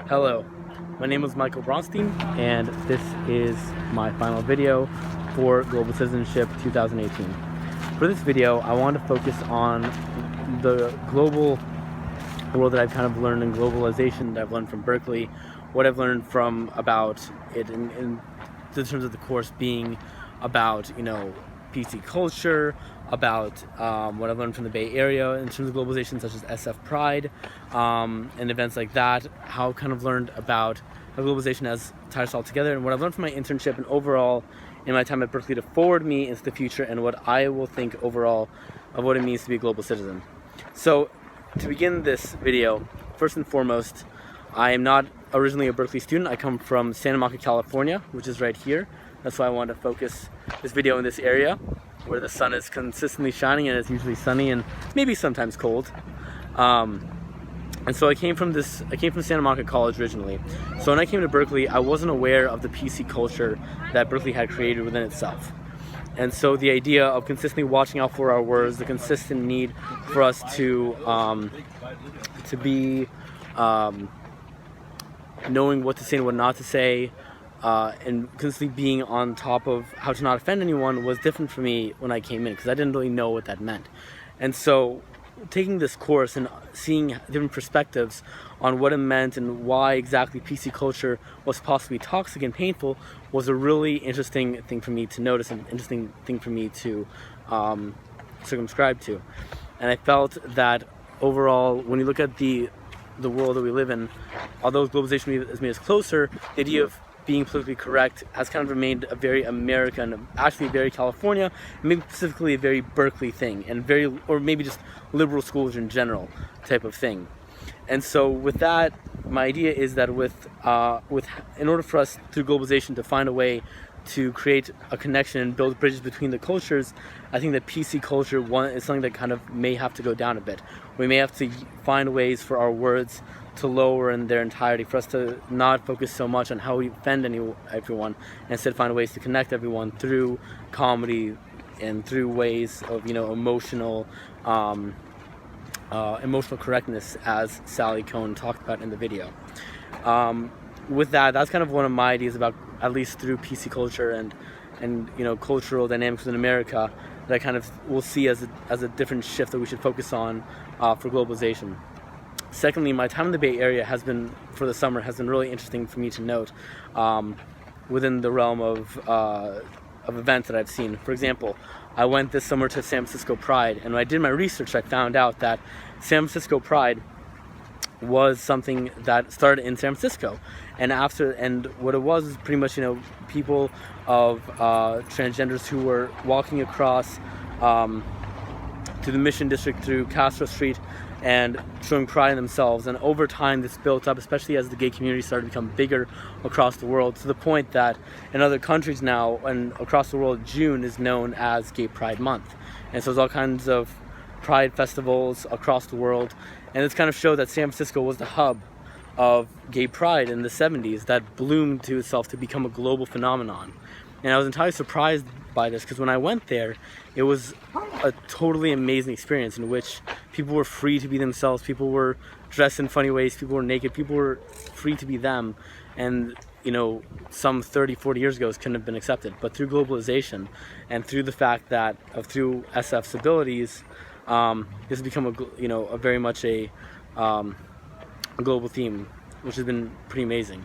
Hello, my name is Michael Bronstein, and this is my final video for Global Citizenship 2018. For this video, I want to focus on the global world that I've kind of learned in globalization, that I've learned from Berkeley, what I've learned from about it in terms of the course being about, PC culture, about what I've learned from the Bay Area in terms of globalization, such as SF Pride, and events like that, how I've kind of learned about how globalization has tied us all together, and what I've learned from my internship and overall in my time at Berkeley to forward me into the future, and what I will think overall of what it means to be a global citizen. So, to begin this video, first and foremost, I am not originally a Berkeley student. I come from Santa Monica, California, which is right here. That's why I wanted to focus this video in this area where the sun is consistently shining and it's usually sunny and maybe sometimes cold. And so I came from Santa Monica College originally. So when I came to Berkeley, I wasn't aware of the PC culture that Berkeley had created within itself. And so the idea of consistently watching out for our words, the consistent need for us to be knowing what to say and what not to say, and constantly being on top of how to not offend anyone was different for me when I came in, because I didn't really know what that meant. And so taking this course and seeing different perspectives on what it meant and why exactly PC culture was possibly toxic and painful was a really interesting thing for me to notice, and interesting thing for me to circumscribe to. And I felt that overall, when you look at the world that we live in, although globalization has made us closer, the idea of being politically correct has kind of remained a very American, actually very California, maybe specifically a very Berkeley thing, and or maybe just liberal schools in general type of thing. And so with that, my idea is that in order for us through globalization to find a way to create a connection and build bridges between the cultures, I think that PC culture is something that kind of may have to go down a bit. We may have to find ways for our words to lower in their entirety, for us to not focus so much on how we offend everyone, and instead find ways to connect everyone through comedy and through ways of emotional correctness, as Sally Cohn talked about in the video. With that's kind of one of my ideas about, at least through PC culture and cultural dynamics in America, that I kind of will see as a different shift that we should focus on for globalization. Secondly, my time in the Bay Area for the summer has been really interesting for me to note within the realm of events that I've seen. For example, I went this summer to San Francisco Pride, and when I did my research, I found out that San Francisco Pride was something that started in San Francisco, and what it was pretty much people of transgenders who were walking across to the Mission District through Castro Street and showing pride in themselves. And over time this built up, especially as the gay community started to become bigger across the world, to the point that in other countries now and across the world, June is known as Gay Pride Month. And so there's all kinds of pride festivals across the world, and it's kind of showed that San Francisco was the hub of gay pride in the 70s that bloomed to itself to become a global phenomenon. And I was entirely surprised by this, because when I went there, it was a totally amazing experience in which people were free to be themselves, people were dressed in funny ways, people were naked, people were free to be them, and some 30-40 years ago this couldn't have been accepted. But through globalization and through the fact that through SF's abilities, this has become a very much a global theme, which has been pretty amazing.